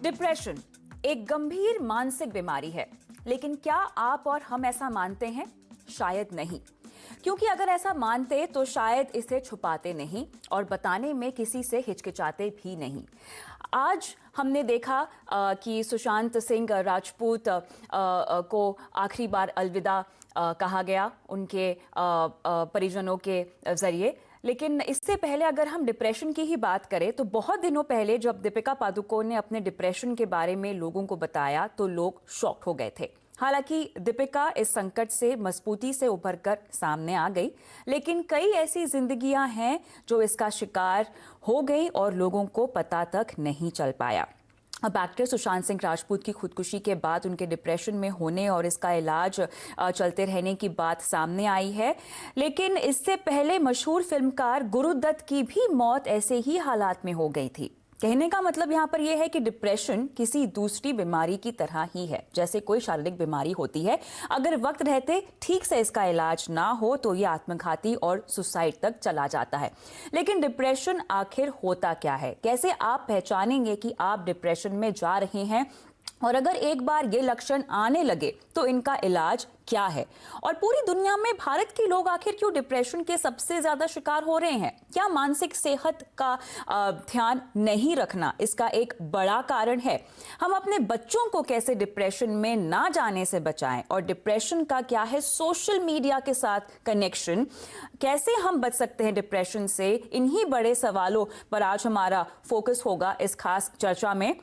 Depression एक गंभीर मानसिक बीमारी है, लेकिन क्या आप और हम ऐसा मानते हैं? शायद नहीं, क्योंकि अगर ऐसा मानते तो शायद इसे छुपाते नहीं और बताने में किसी से हिचकिचाते भी नहीं। आज हमने देखा कि सुशांत सिंह राजपूत को आखिरी बार अलविदा कहा गया उनके परिजनों के जरिए। लेकिन इससे पहले अगर हम डिप्रेशन की ही बात करें तो बहुत दिनों पहले जब दीपिका पादुकोण ने अपने डिप्रेशन के बारे में लोगों को बताया तो लोग शॉक हो गए थे। हालांकि दीपिका इस संकट से मजबूती से उभरकर सामने आ गई, लेकिन कई ऐसी जिंदगियां हैं जो इसका शिकार हो गई और लोगों को पता तक नहीं चल पाया। अब एक्टर सुशांत सिंह राजपूत की खुदकुशी के बाद उनके डिप्रेशन में होने और इसका इलाज चलते रहने की बात सामने आई है। लेकिन इससे पहले मशहूर फिल्मकार गुरुदत्त की भी मौत ऐसे ही हालात में हो गई थी। कहने का मतलब यहाँ पर यह है कि डिप्रेशन किसी दूसरी बीमारी की तरह ही है, जैसे कोई शारीरिक बीमारी होती है। अगर वक्त रहते ठीक से इसका इलाज ना हो तो ये आत्मघाती और सुसाइड तक चला जाता है। लेकिन डिप्रेशन आखिर होता क्या है? कैसे आप पहचानेंगे कि आप डिप्रेशन में जा रहे हैं? और अगर एक बार ये लक्षण आने लगे तो इनका इलाज क्या है? और पूरी दुनिया में भारत के लोग आखिर क्यों डिप्रेशन के सबसे ज्यादा शिकार हो रहे हैं? क्या मानसिक सेहत का ध्यान नहीं रखना इसका एक बड़ा कारण है? हम अपने बच्चों को कैसे डिप्रेशन में ना जाने से बचाएं? और डिप्रेशन का क्या है सोशल मीडिया के साथ कनेक्शन? कैसे हम बच सकते हैं डिप्रेशन से? इन्हीं बड़े सवालों पर आज हमारा फोकस होगा इस खास चर्चा में।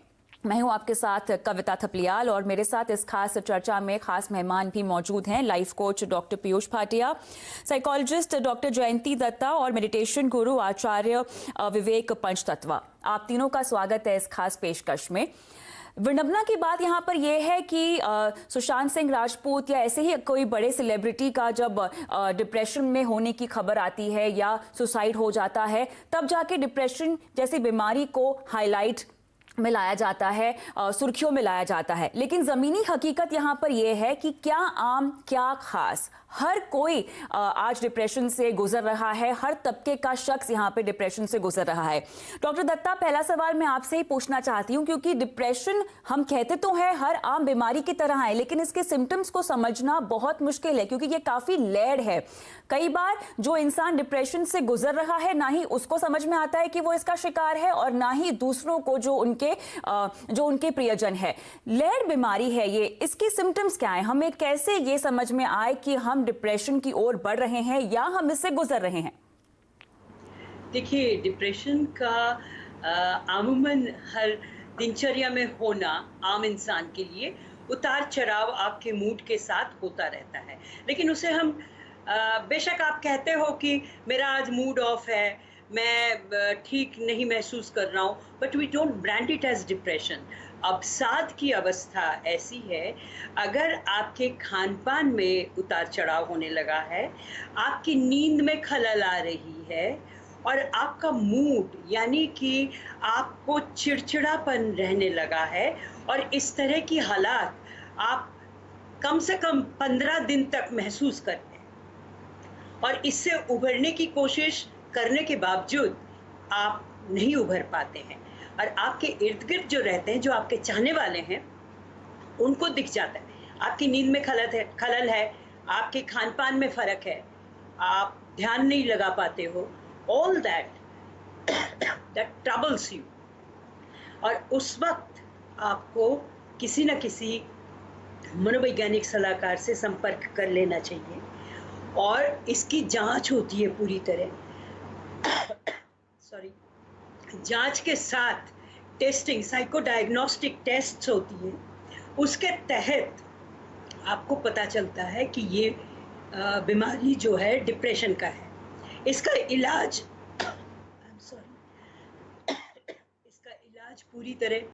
मैं हूं आपके साथ कविता थपलियाल और मेरे साथ इस खास चर्चा में खास मेहमान भी मौजूद हैं। Life coach doctor Piyush Bhatia, psychologist doctor Jayanti Datta और मेडिटेशन गुरु आचार्य विवेक पंचतत्वा। आप तीनों का स्वागत है इस खास पेशकश में। विडंबना की बात यहाँ पर यह है कि सुशांत सिंह राजपूत या ऐसे ही कोई बड़े सेलिब्रिटी का जब डिप्रेशन में होने की खबर आती है या सुसाइड हो जाता है, तब जाके डिप्रेशन जैसी बीमारी को हाईलाइट में लाया जाता है, सुर्खियों में लाया जाता है। लेकिन जमीनी हकीकत यहाँ पर यह है कि क्या आम क्या खास, हर कोई आज डिप्रेशन से गुजर रहा है। हर तबके का शख्स यहाँ पे डिप्रेशन से गुजर रहा है। डॉक्टर दत्ता, पहला सवाल मैं आपसे ही पूछना चाहती हूँ, क्योंकि डिप्रेशन हम कहते तो है हर आम बीमारी की तरह है, लेकिन इसके सिम्टम्स को समझना बहुत मुश्किल है क्योंकि ये काफी लेयर्ड है। कई बार जो इंसान डिप्रेशन से गुजर रहा है ना ही उसको समझ में आता है कि वो इसका शिकार है और ना ही दूसरों को जो उनके प्रियजन है। लेयर्ड बीमारी है ये, इसकी सिम्टम्स क्या है? हमें कैसे ये समझ में आए कि हम डिप्रेशन की ओर बढ़ रहे हैं या हम इससे गुजर रहे हैं? देखिए, डिप्रेशन का अमूमन हर दिनचर्या में होना आम इंसान के लिए उतार चढ़ाव आपके मूड के साथ होता रहता है। लेकिन उसे हम बेशक आप कहते हो कि मेरा आज मूड ऑफ है, मैं ठीक नहीं महसूस कर रहा हूँ, but we don't brand it as depression. अवसाद की अवस्था ऐसी है, अगर आपके खान पान में उतार चढ़ाव होने लगा है, आपकी नींद में खलल आ रही है और आपका मूड यानी कि आपको चिड़चिड़ापन रहने लगा है, और इस तरह की हालात आप कम से कम 15 दिन तक महसूस करते हैं और इससे उभरने की कोशिश करने के बावजूद आप नहीं उभर पाते हैं। और आपके इर्द गिर्द जो रहते हैं, जो आपके चाहने वाले हैं, उनको दिख जाता है आपकी नींद में खलल है, आपके खान पान में फ़र्क है, आप ध्यान नहीं लगा पाते हो। ऑल दैट ट्रबल्स यू, और उस वक्त आपको किसी न किसी मनोवैज्ञानिक सलाहकार से संपर्क कर लेना चाहिए और इसकी जांच होती है पूरी तरह। जांच के साथ टेस्टिंग, साइको डायग्नोस्टिक टेस्ट्स होती हैं, उसके तहत आपको पता चलता है कि ये बीमारी जो है डिप्रेशन का है। इसका इलाज इसका इलाज पूरी तरह